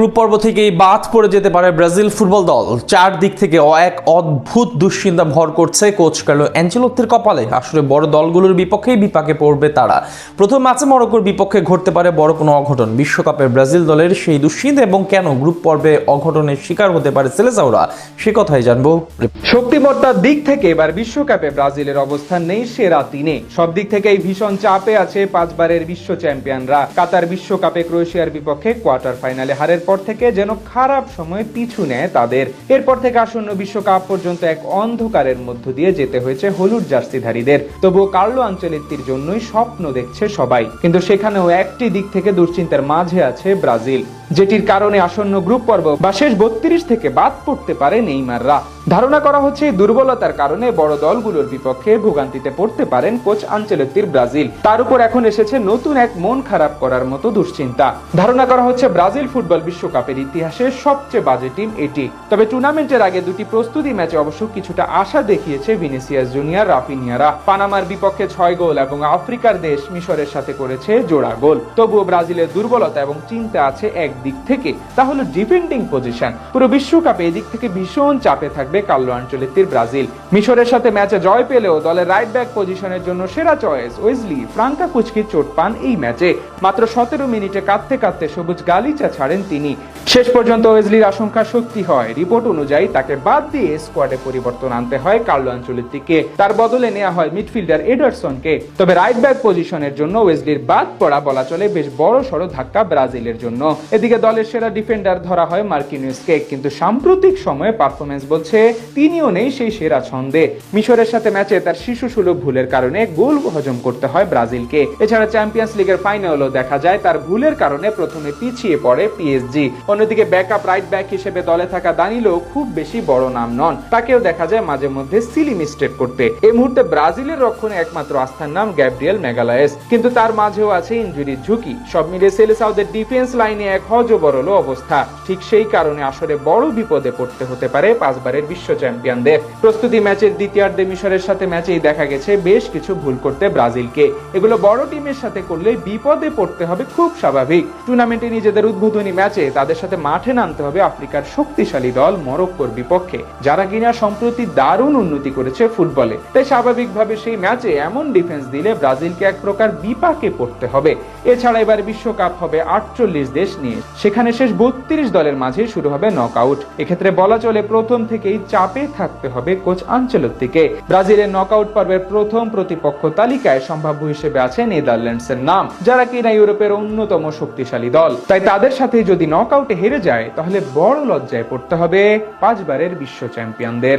Group পর্ব থেকেই বাদ পড়ে যেতে পারে ব্রাজিল ফুটবল দল। চারদিক থেকে এক অদ্ভুত দুশ্চিন্তা ভর করছে কোচ কার্লো অ্যানচেলোত্তির কপালে। আসলে বড় দলগুলোর বিপক্ষেই বিপাকে পড়বে তারা। প্রথম ম্যাচে মরক্কোর বিপক্ষে ঘটতে পারে বড় কোনো অঘটন। বিশ্বকাপের ব্রাজিল দলের সেই দুশ্চিন্তা এবং কেন গ্রুপ পর্বে অঘটনের শিকার হতে পারে সেলেসাওরা, সে কথাই জানবো। শক্তিমত্তার দিক থেকে এবার বিশ্বকাপে ব্রাজিলের অবস্থান নেই সেরা তিনে। সব দিক থেকেই ভীষণ চাপে আছে পাঁচবারের বিশ্ব চ্যাম্পিয়নরা। কাতার বিশ্বকাপে ক্রোয়েশিয়ার বিপক্ষে কোয়ার্টার ফাইনালে হারের পর থেকে যেন খারাপ সময় পিছু নেয় তাদের। এরপর থেকে আসন্ন বিশ্বকাপ পর্যন্ত এক অন্ধকারের মধ্য দিয়ে যেতে হয়েছে হলুদ জার্সিধারীদের। তবুও কার্লো আনচেলত্তির জন্যই স্বপ্ন দেখছে সবাই, কিন্তু সেখানেও একটি দিক থেকে দুশ্চিন্তার মাঝে আছে ব্রাজিল, যেটির কারণে আসন্ন গ্রুপ পর্ব বা শেষ 32 থেকে বাদ পড়তে পারে নেইমাররা। ধারণা করা হচ্ছে দুর্বলতার কারণে বড় দলগুলোর বিপক্ষে ভোগান্তিতে পড়তে পারেন কোচ আনচেলত্তির ব্রাজিল। তার উপর এখন এসেছে নতুন এক মন খারাপ করার মতো দুশ্চিন্তা। ধারণা করা হচ্ছে ব্রাজিল ফুটবল বিশ্বকাপের ইতিহাসে সবচেয়ে বাজে টিম এটি। তবে টুর্নামেন্টের আগে দুটি প্রস্তুতি ম্যাচে অবশ্য কিছুটা আশা দেখিয়েছে ভিনিসিয়াস জুনিয়র, রাফিনিয়ারা। পানামার বিপক্ষে 6 গোল এবং আফ্রিকার দেশ মিশরের সাথে করেছে জোড়া গোল। তবুও ব্রাজিলের দুর্বলতা এবং চিন্তা আছে একদিক থেকে, তা হলো ডিফেন্ডিং পজিশন। পুরো বিশ্বকাপে এদিক থেকে ভীষণ চাপে থাকবে কার্লো আনচেলত্তির ব্রাজিল। মিশরের সাথে ম্যাচে জয় পেলেও দলের রাইট ব্যাক পজিশনের জন্য সেরা চয়েস ওয়েজলি ফ্রাঙ্কাকুচকি চোট পান এই ম্যাচে। মাত্র 17 মিনিটে কাঁদতে কাঁদতে সবুজ গালিচা ছাড়েন তিনি। শেষ পর্যন্ত ওয়েজলির আশঙ্কা সত্যি হয়। রিপোর্ট অনুযায়ী তাকে বাদ দিয়ে স্কোয়াডে পরিবর্তন আনতে হয় কার্লো আনচেলত্তিকে। তার বদলে নেওয়া হয় মিডফিল্ডার এডারসনকে। তবে রাইট ব্যাক পজিশনের জন্য ওয়েজলির বাদ পড়া বলা চলে বেশ বড় সড় ধাক্কা ব্রাজিলের জন্য। এদিকে দলের সেরা ডিফেন্ডার ধরা হয় মার্কিনিউসকে, কিন্তু সাম্প্রতিক সময়ে পারফরমেন্স বলছে তিনিও নেই সেই সেরা ছন্দে। মিশরের সাথে ম্যাচে তার শিশুসুলভ ভুলের কারণে গোল হজম করতে হয় ব্রাজিলকে। এছাড়া চ্যাম্পিয়ন্স লিগের ফাইনালও দেখা যায় তার ভুলের কারণে প্রথমে পিছিয়ে পড়ে পিএসজি। অন্যদিকে ব্যাকআপ রাইট ব্যাক হিসেবে দলে থাকা দানিলো খুব বেশি বড় নাম নন, তাকেও দেখা যায় মাঝে মধ্যে সিলি মিস্টেক করতে। এই মুহূর্তে ব্রাজিলের রক্ষণে একমাত্র আস্থার নাম গ্যাব্রিয়েল ম্যাগালায়েস, কিন্তু তার মাঝেও আছে ইনজুরির ঝুঁকি। সব মিলিয়ে সেলেসাওদের ডিফেন্স লাইনে এক হযবরল অবস্থা। ঠিক সেই কারণে আসলে বড় বিপদে পড়তে হতে পারে পাঁচবারের বিশ্ব চ্যাম্পিয়নদের। প্রস্তুতি ম্যাচের দ্বিতীয়ার্ধে মিশরের সাথে ম্যাচেই দেখা গেছে বেশ কিছু ভুল করতে ব্রাজিলকে। এগুলো বড় টিমের সাথে করলে বিপদে পড়তে হবে, খুব স্বাভাবিক। টুর্নামেন্টে নিজেদের উদ্বোধনী ম্যাচে তাদের সাথে মাঠে নামতে হবে আফ্রিকার শক্তিশালী দল মরক্কোর বিপক্ষে, যারা কিনা সম্প্রতি দারুণ উন্নতি করেছে ফুটবলে। তাই স্বাভাবিকভাবে সেই ম্যাচে এমন ডিফেন্স দিলে ব্রাজিলকে এক প্রকার বিপাকে পড়তে হবে। এছাড়া এবার বিশ্বকাপ হবে 48 দেশ নিয়ে, সেখানে শেষ 32 দলের মাঝে শুরু হবে নকআউট। এক্ষেত্রে বলা চলে প্রথম থেকেই চাপে থাকতে হবে কোচ আনচেলত্তিকে। ব্রাজিলের নকআউট পর্বের প্রথম প্রতিপক্ষ তালিকায় সম্ভাব্য হিসেবে আছে নেদারল্যান্ডসের নাম, যারা কিনা ইউরোপের অন্যতম শক্তিশালী দল। তাই তাদের সাথে যদি নকআউটে হেরে যায় তাহলে বড় লজ্জায় পড়তে হবে পাঁচবারের বিশ্ব চ্যাম্পিয়নদের।